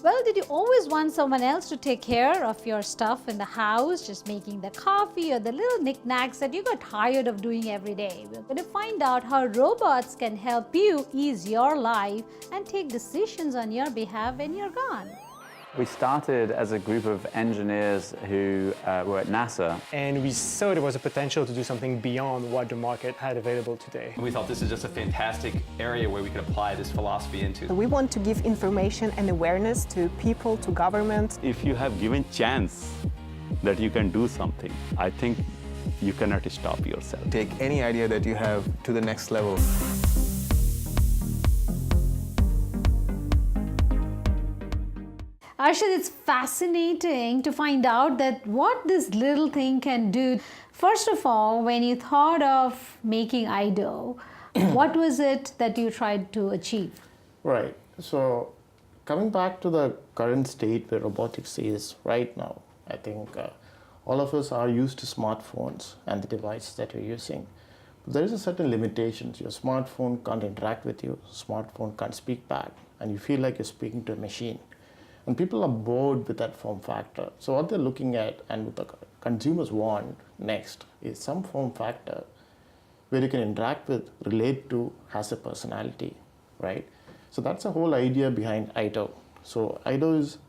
Well, did you always want someone else to take care of your stuff in the house, just making the coffee or the little knickknacks that you got tired of doing every day? We're going to find out how robots can help you ease your life and take decisions on your behalf when you're gone. We started as a group of engineers who were at NASA. And we saw there was a potential to do something beyond what the market had available today. We thought this is just a fantastic area where we could apply this philosophy into. We want to give information and awareness to people, to government. If you have given chance that you can do something, I think you cannot stop yourself. Take any idea that you have to the next level. Arshad, it's fascinating to find out that what this little thing can do. First of all, when you thought of making IDO, what was it that you tried to achieve? Right. So coming back to the current state where robotics is right now, I think all of us are used to smartphones and the devices that we're using. But there is a certain limitations. Your smartphone can't interact with you, smartphone can't speak back, and you feel like you're speaking to a machine. And people are bored with that form factor. So what they're looking at and what the consumers want next is some form factor where you can interact with, relate to, has a personality, right? So that's the whole idea behind IDO. So IDO is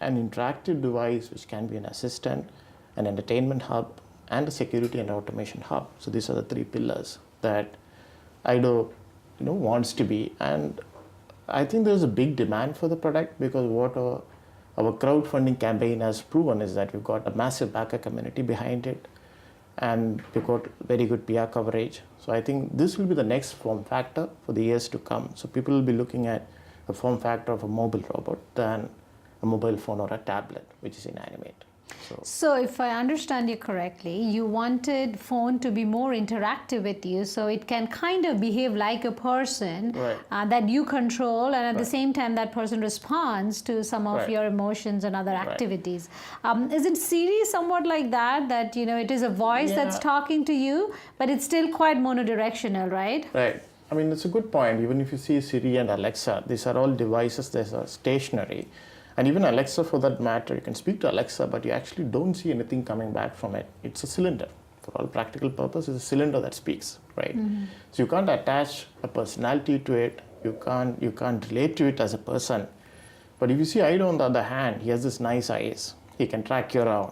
an interactive device which can be an assistant, an entertainment hub, and a security and automation hub. So these are the three pillars that IDO wants to be. And I think there's a big demand for the product because what our crowdfunding campaign has proven is that we've got a massive backer community behind it and we've got very good PR coverage. So I think this will be the next form factor for the years to come. So people will be looking at the form factor of a mobile robot than a mobile phone or a tablet, which is inanimate. So if I understand you correctly, you wanted phone to be more interactive with you so it can kind of behave like a person that you control, and at the same time that person responds to some of your emotions and other activities. Isn't Siri somewhat like that, that it is a voice that's talking to you, but it's still quite monodirectional, right? Right. I mean, it's a good point. Even if you see Siri and Alexa, these are all devices that are stationary. And even Alexa, for that matter, you can speak to Alexa, but you actually don't see anything coming back from it. It's a cylinder. For all practical purposes, it's a cylinder that speaks, right? Mm-hmm. So you can't attach a personality to it. You can't relate to it as a person. But if you see IDO on the other hand, he has this nice eyes. He can track you around,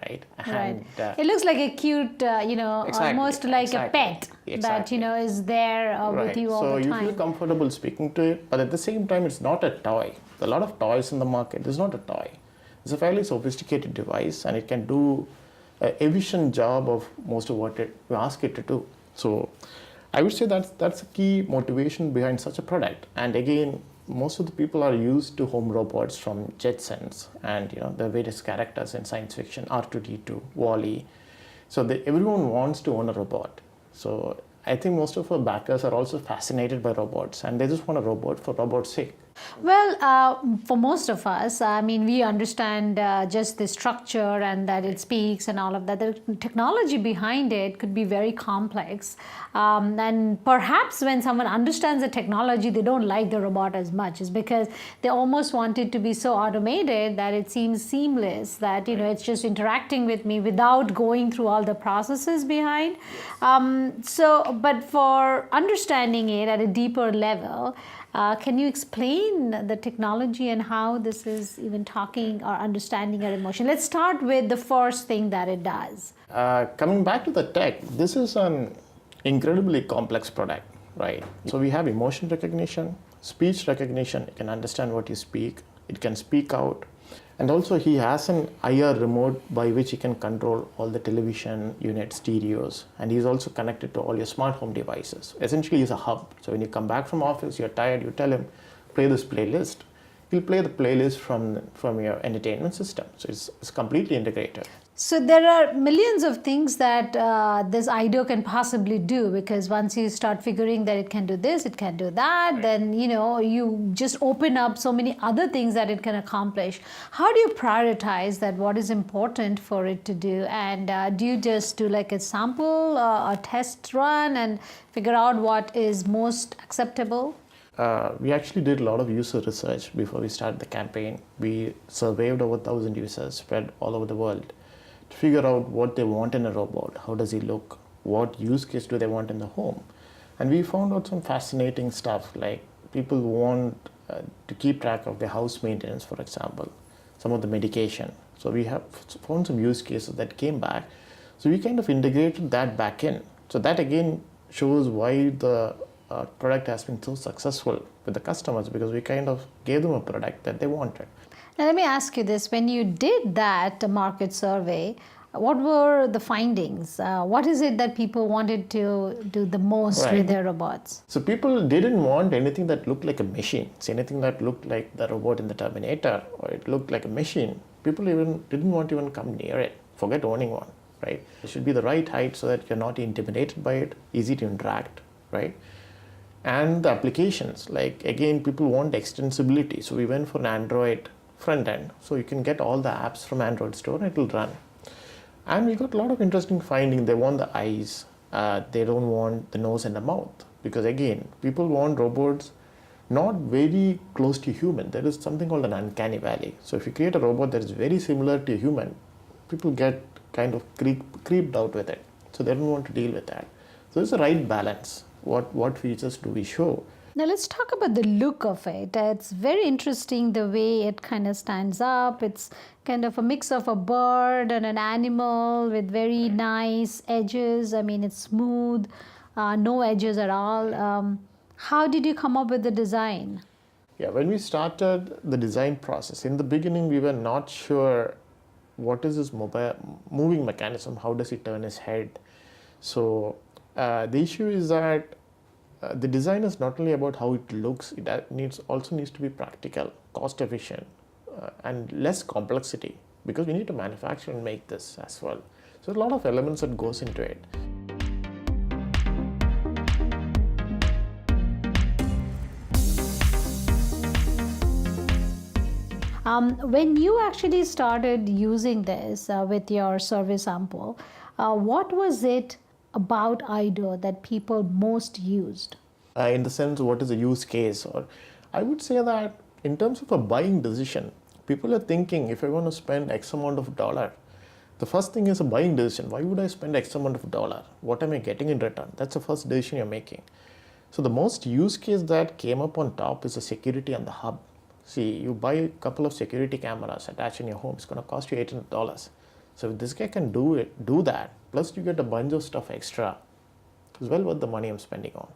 right? And, it looks like a cute, almost like a pet that, is there with you all the time. So you feel comfortable speaking to it, but at the same time, it's not a toy. There are a lot of toys in the market. This is not a toy. It's a fairly sophisticated device, and it can do an efficient job of most of what you ask it to do. So I would say that's a key motivation behind such a product. And again, most of the people are used to home robots from Jetsons and the various characters in science fiction, R2-D2, WALL-E. So everyone wants to own a robot. So I think most of our backers are also fascinated by robots, and they just want a robot for robot's sake. Well, for most of us, I mean, we understand just the structure and that it speaks and all of that. The technology behind it could be very complex. And perhaps when someone understands the technology, they don't like the robot as much. It's because they almost want it to be so automated that it seems seamless, that, it's just interacting with me without going through all the processes behind. But for understanding it at a deeper level, can you explain the technology and how this is even talking or understanding our emotion? Let's start with the first thing that it does. Coming back to the tech, this is an incredibly complex product, right? So we have emotion recognition, speech recognition. It can understand what you speak. It can speak out. And also he has an IR remote by which he can control all the television unit stereos. And he's also connected to all your smart home devices. Essentially, he's a hub. So when you come back from office, you're tired, you tell him, play this playlist. He'll play the playlist from your entertainment system. So it's completely integrated. So there are millions of things that this IDO can possibly do, because once you start figuring that it can do this, it can do that, then you just open up so many other things that it can accomplish. How do you prioritize that, what is important for it to do? And do you just do like a sample, a test run and figure out what is most acceptable? we actually did a lot of user research before we started the campaign. We surveyed over 1,000 users spread all over the world to figure out what they want in a robot, how does he look, what use case do they want in the home. And we found out some fascinating stuff, like people want to keep track of their house maintenance, for example, some of the medication. So we have found some use cases that came back. So we kind of integrated that back in. So that again shows why the product has been so successful with the customers, because we kind of gave them a product that they wanted. Now, let me ask you this. When you did that market survey, what were the findings? What is it that people wanted to do the most with their robots? So people didn't want anything that looked like a machine. So anything that looked like the robot in the Terminator, or it looked like a machine, people even didn't want to even come near it. Forget owning one, right? It should be the right height so that you're not intimidated by it, easy to interact, right? And the applications, like again, people want extensibility. So we went for an Android front end. So you can get all the apps from Android store and it will run. And we got a lot of interesting findings. They want the eyes. They don't want the nose and the mouth. Because again, people want robots not very close to human. There is something called an uncanny valley. So if you create a robot that is very similar to a human, people get kind of creeped out with it. So they don't want to deal with that. So it's the right balance. What features do we show? Now let's talk about the look of it. It's very interesting the way it kind of stands up. It's kind of a mix of a bird and an animal with very nice edges. I mean, it's smooth, no edges at all. How did you come up with the design? Yeah, when we started the design process, in the beginning we were not sure what is this moving mechanism, how does he turn his head. So the issue is that the design is not only about how it looks, it also needs to be practical, cost efficient, and less complexity, because we need to manufacture and make this as well. So a lot of elements that goes into it. When you actually started using this with your survey sample, what was it about IDO that people most used? In the sense, what is the use case? Or I would say that in terms of a buying decision, people are thinking, if I want to spend X amount of dollar, the first thing is a buying decision. Why would I spend X amount of dollar? What am I getting in return? That's the first decision you're making. So the most use case that came up on top is the security and the hub. See, you buy a couple of security cameras attached in your home, it's going to cost you $800. So if this guy can do that, plus you get a bunch of stuff extra, it's well worth the money I'm spending on,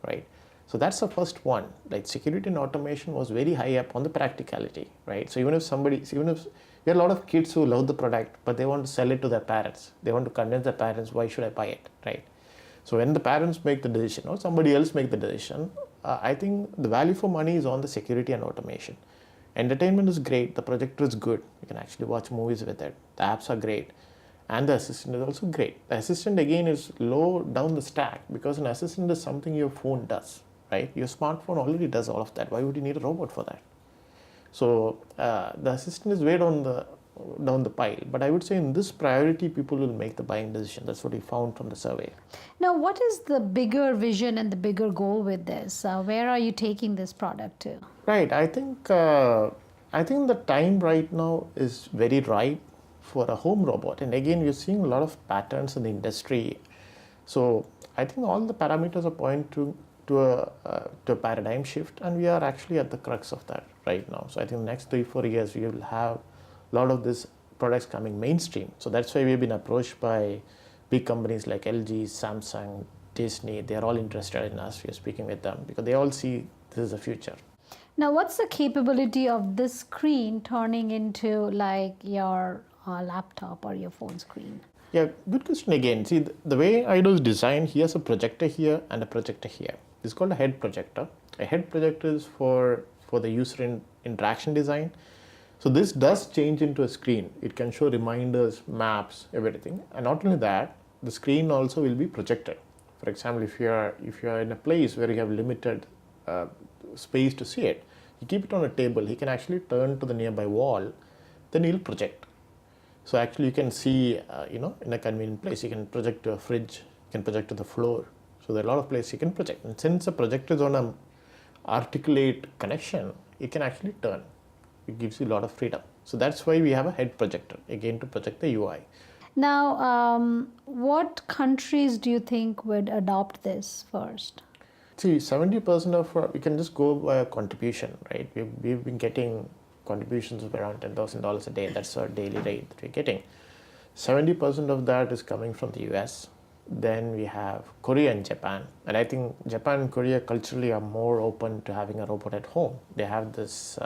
right? So that's the first one. Like security and automation was very high up on the practicality, right? So even if there are a lot of kids who love the product, but they want to sell it to their parents. They want to convince their parents, why should I buy it, right? So when the parents make the decision or somebody else make the decision, I think the value for money is on the security and automation. Entertainment is great, the projector is good, you can actually watch movies with it, the apps are great, and the assistant is also great. The assistant again is low down the stack, because an assistant is something your phone does, right? Your smartphone already does all of that. Why would you need a robot for that? So the assistant is way down the pile, but I would say in this priority, people will make the buying decision. That's what we found from the survey. Now, what is the bigger vision and the bigger goal with this? Where are you taking this product to? Right. I think the time right now is very ripe for a home robot. And again, we're seeing a lot of patterns in the industry. So I think all the parameters are pointing to a paradigm shift, and we are actually at the crux of that right now. So I think the next 3-4 years, we will have a lot of these products coming mainstream. So that's why we've been approached by big companies like LG, Samsung, Disney. They're all interested in us. We're speaking with them because they all see this is the future. Now, what's the capability of this screen turning into like your laptop or your phone screen? Yeah, good question again. See, the way IDO is designed, he has a projector here and a projector here. This is called a head projector. A head projector is for the user interaction design. So this does change into a screen. It can show reminders, maps, everything. And not only that, the screen also will be projected. For example, if you are in a place where you have limited space to see it, you keep it on a table, he can actually turn to the nearby wall, then he'll project. So actually you can see, in a convenient place, you can project to a fridge, you can project to the floor. So there are a lot of places you can project. And since the projector is on articulate connection, it can actually turn. It gives you a lot of freedom. So that's why we have a head projector, again to project the UI. Now, what countries do you think would adopt this first? See, 70% of we can just go by a contribution, right? We've been getting contributions of around $10,000 a day. That's our daily rate that we're getting. 70% of that is coming from the US. Then we have Korea and Japan. And I think Japan and Korea culturally are more open to having a robot at home. They have this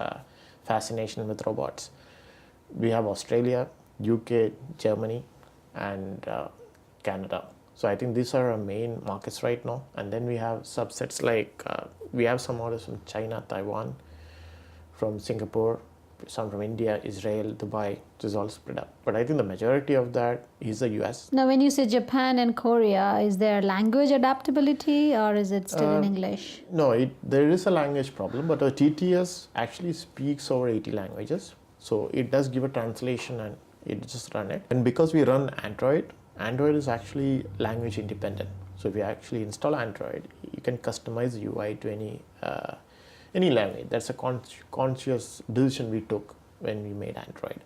fascination with robots. We have Australia, UK, Germany, and Canada. So I think these are our main markets right now. And then we have subsets like, we have some orders from China, Taiwan, from Singapore, some from India, Israel, Dubai, which is all spread up. But I think the majority of that is the US. Now, when you say Japan and Korea, is there language adaptability or is it still in English? No, there is a language problem, but our TTS actually speaks over 80 languages. So it does give a translation and it just run it. And because we run Android, Android is actually language independent. So if you actually install Android, you can customize the UI to any language. That's a conscious decision we took when we made Android.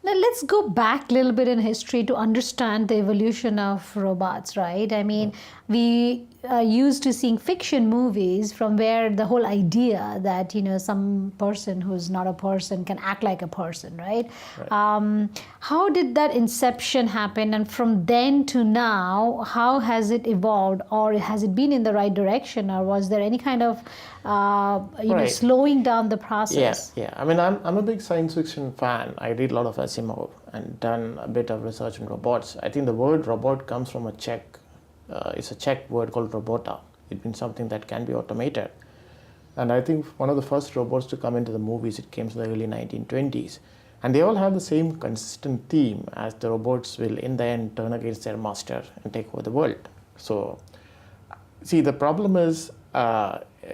Now, let's go back a little bit in history to understand the evolution of robots, right? I mean, we are used to seeing fiction movies from where the whole idea that, some person who's not a person can act like a person, right? How did that inception happen? And from then to now, how has it evolved? Or has it been in the right direction? Or was there any kind of, slowing down the process? Yeah. I mean, I'm a big science fiction fan. I read a lot of Asimov and done a bit of research in robots. I think the word robot comes from a Czech. It's a Czech word called robota. It means something that can be automated. And I think one of the first robots to come into the movies, it came in the early 1920s. And they all have the same consistent theme as the robots will in the end turn against their master and take over the world. So, see, the problem is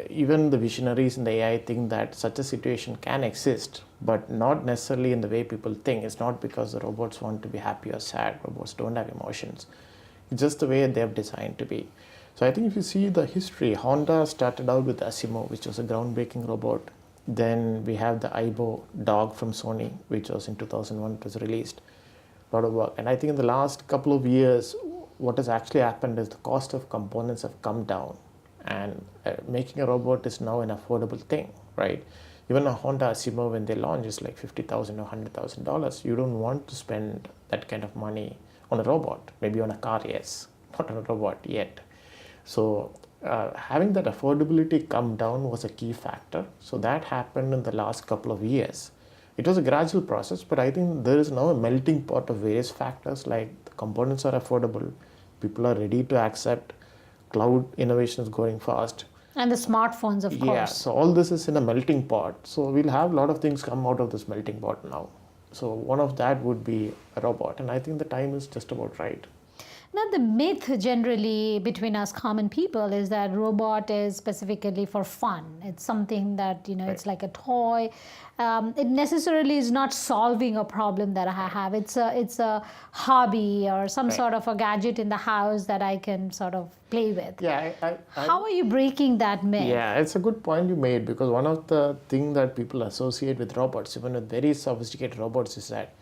even the visionaries in the AI think that such a situation can exist, but not necessarily in the way people think. It's not because the robots want to be happy or sad. Robots don't have emotions. It's just the way they're designed to be. So I think if you see the history, Honda started out with Asimov, which was a groundbreaking robot. Then we have the Aibo dog from Sony, which was in 2001, it was released. A lot of work. And I think in the last couple of years, what has actually happened is the cost of components have come down. And making a robot is now an affordable thing, right? Even a Honda Asimov, when they launch, is like $50,000 or $100,000. You don't want to spend that kind of money on a robot. Maybe on a car, yes, not on a robot yet. So having that affordability come down was a key factor. So that happened in the last couple of years. It was a gradual process, but I think there is now a melting pot of various factors, like the components are affordable, people are ready to accept, cloud innovation is going fast. And the smartphones, of course. Yeah, so all this is in a melting pot. So we'll have a lot of things come out of this melting pot now. So one of that would be a robot, and I think the time is just about right. Now, the myth generally between us common people is that robot is specifically for fun. It's something that, it's like a toy. It necessarily is not solving a problem that I have. It's a hobby or some sort of a gadget in the house that I can sort of play with. Yeah, How are you breaking that myth? Yeah, it's a good point you made, because one of the things that people associate with robots, even with very sophisticated robots, is that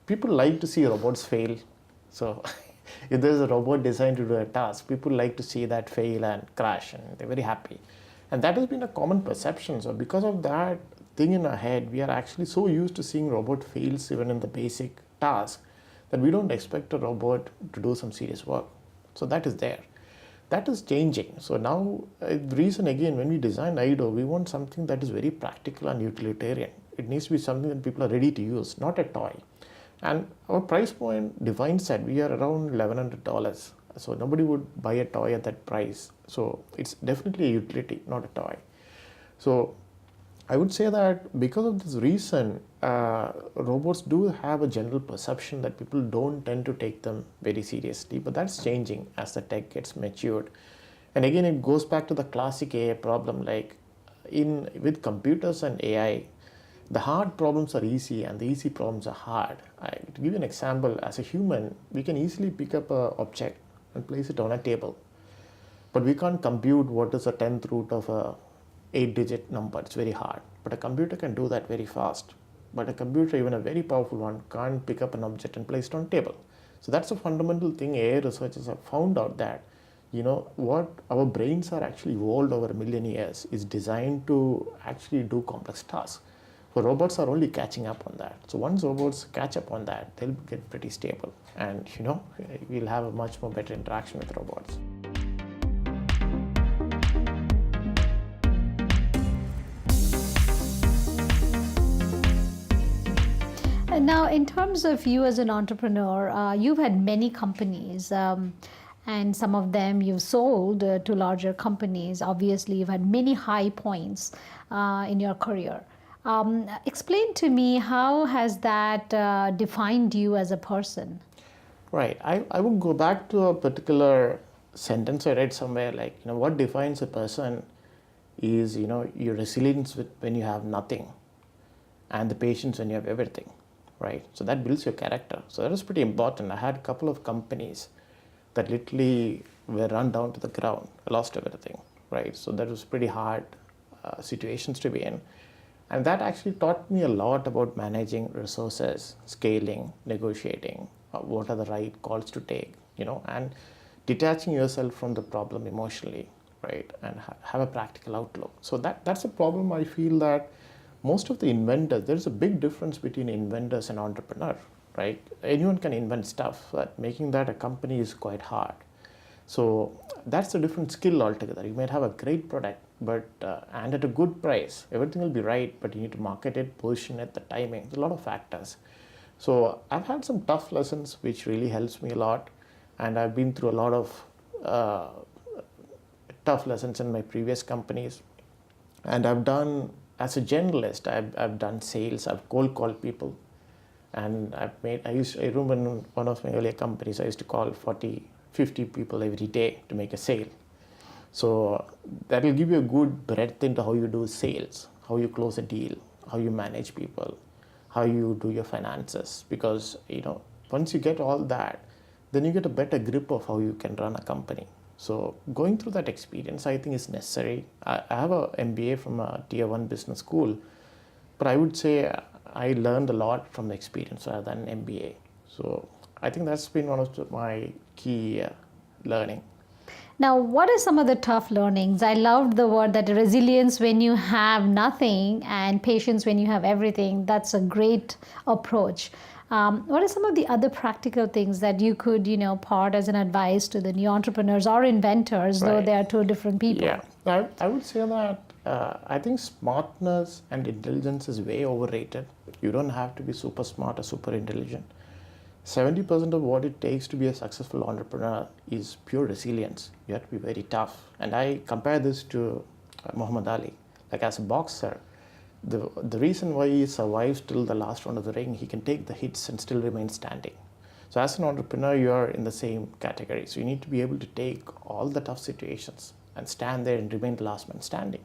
people like to see robots fail. So if there's a robot designed to do a task, people like to see that fail and crash, and they're very happy. And that has been a common perception. So because of that thing in our head, we are actually so used to seeing robot fails even in the basic task that we don't expect a robot to do some serious work. So that is there. That is changing. So now, the reason again, when we design IDO, we want something that is very practical and utilitarian. It needs to be something that people are ready to use, not a toy. And our price point defines that we are around $1,100. So nobody would buy a toy at that price. So it's definitely a utility, not a toy. So I would say that because of this reason, robots do have a general perception that people don't tend to take them very seriously. But that's changing as the tech gets matured. And again, it goes back to the classic AI problem, like with computers and AI, the hard problems are easy and the easy problems are hard. To give you an example, as a human, we can easily pick up an object and place it on a table. But we can't compute what is the 10th root of a 8-digit number. It's very hard. But a computer can do that very fast. But a computer, even a very powerful one, can't pick up an object and place it on a table. So that's a fundamental thing. AI researchers have found out that, what our brains are actually evolved over a million years is designed to actually do complex tasks. So robots are only catching up on that. So once robots catch up on that, they'll get pretty stable. And, we'll have a much more better interaction with robots. And now, in terms of you as an entrepreneur, you've had many companies, and some of them you've sold to larger companies. Obviously, you've had many high points in your career. Explain to me, how has that defined you as a person? Right. I would go back to a particular sentence I read somewhere, like, what defines a person is, your resilience when you have nothing, and the patience when you have everything, right? So that builds your character. So that was pretty important. I had a couple of companies that literally were run down to the ground. I lost everything, right? So that was pretty hard situations to be in. And that actually taught me a lot about managing resources, scaling, negotiating, what are the right calls to take, and detaching yourself from the problem emotionally, right? And have a practical outlook. So that's a problem I feel that most of the inventors, there's a big difference between inventors and entrepreneur, right? Anyone can invent stuff, but making that a company is quite hard. So that's a different skill altogether. You might have a great product, but and at a good price, everything will be right, but you need to market it, position it, the timing, there's a lot of factors. So I've had some tough lessons, which really helps me a lot. And I've been through a lot of tough lessons in my previous companies. And I've done, as a generalist, I've done sales, I've cold called people. And I remember in one of my earlier companies, I used to call 40, 50 people every day to make a sale. So that will give you a good breadth into how you do sales, how you close a deal, how you manage people, how you do your finances. Because, once you get all that, then you get a better grip of how you can run a company. So going through that experience, I think is necessary. I have an MBA from a tier 1 business school, but I would say I learned a lot from the experience rather than an MBA. So I think that's been one of my key learning. Now, what are some of the tough learnings? I loved the word that resilience when you have nothing and patience when you have everything. That's a great approach. What are some of the other practical things that you could, part as an advice to the new entrepreneurs or inventors, though Right. they are two different people? Yeah, I would say that I think smartness and intelligence is way overrated. You don't have to be super smart or super intelligent. 70% of what it takes to be a successful entrepreneur is pure resilience. You have to be very tough. And I compare this to Muhammad Ali. Like, as a boxer, the reason why he survives till the last round of the ring, he can take the hits and still remain standing. So as an entrepreneur, you are in the same category. So you need to be able to take all the tough situations and stand there and remain the last man standing.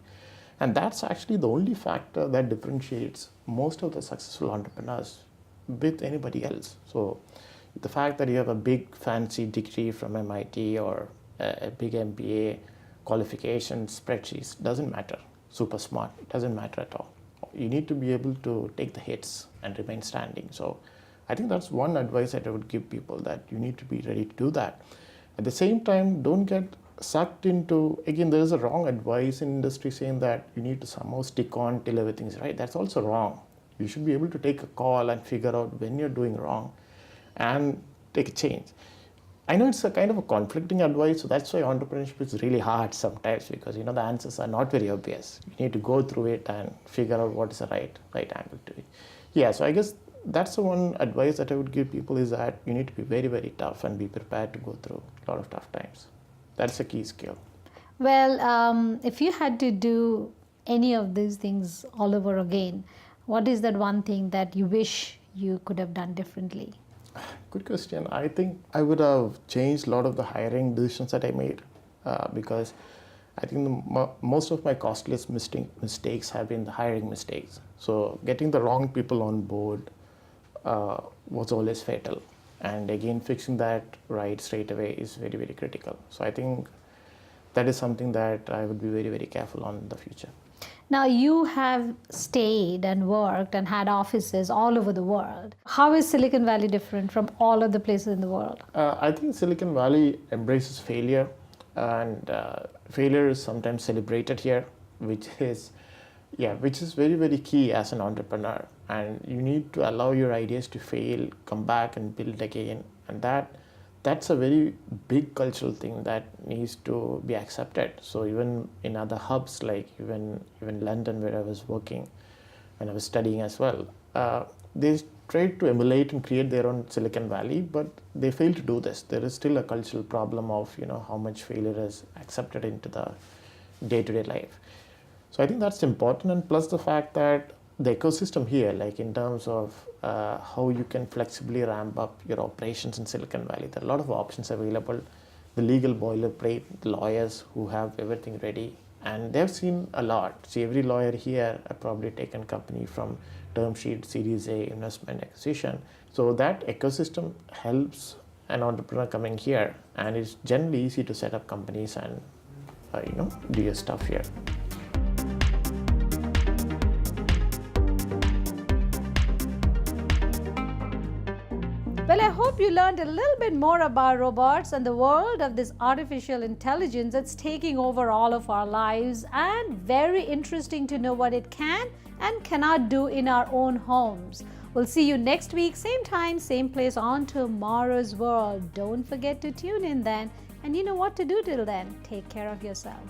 And that's actually the only factor that differentiates most of the successful entrepreneurs with anybody else. So the fact that you have a big fancy degree from MIT or a big MBA, qualifications, spreadsheets, doesn't matter. Super smart, doesn't matter at all. You need to be able to take the hits and remain standing. So I think that's one advice that I would give people, that you need to be ready to do that. At the same time, don't get sucked into, again, there is a wrong advice in industry saying that you need to somehow stick on till everything is right. That's also wrong. You should be able to take a call and figure out when you're doing wrong and take a change. I know it's a kind of a conflicting advice, so that's why entrepreneurship is really hard sometimes, because the answers are not very obvious. You need to go through it and figure out what is the right angle to it. Yeah, so I guess that's the one advice that I would give people, is that you need to be very, very tough and be prepared to go through a lot of tough times. That's a key skill. Well, if you had to do any of these things all over again, what is that one thing that you wish you could have done differently? Good question. I think I would have changed a lot of the hiring decisions that I made, because I think most of my costliest mistakes have been the hiring mistakes. So getting the wrong people on board was always fatal. And again, fixing that right straight away is very, very critical. So I think that is something that I would be very, very careful on in the future. Now, you have stayed and worked and had offices all over the world. How is Silicon Valley different from all of the places in the world? I think Silicon Valley embraces failure, and failure is sometimes celebrated here, which is very, very key as an entrepreneur. And you need to allow your ideas to fail, come back and build again. And that's a very big cultural thing that needs to be accepted. So even in other hubs, like even London, where I was working and I was studying as well, they tried to emulate and create their own Silicon Valley, but they failed to do this. There is still a cultural problem of how much failure is accepted into the day-to-day life. So I think that's important, and plus the fact that the ecosystem here, like in terms of how you can flexibly ramp up your operations in Silicon Valley, there are a lot of options available. The legal boilerplate, the lawyers who have everything ready, and they've seen a lot. See, every lawyer here have probably taken company from term sheet, Series A, investment, acquisition. So that ecosystem helps an entrepreneur coming here, and it's generally easy to set up companies and do your stuff here. Well, I hope you learned a little bit more about robots and the world of this artificial intelligence that's taking over all of our lives, and very interesting to know what it can and cannot do in our own homes. We'll see you next week, same time, same place on Tomorrow's World. Don't forget to tune in then. And you know what to do till then. Take care of yourself.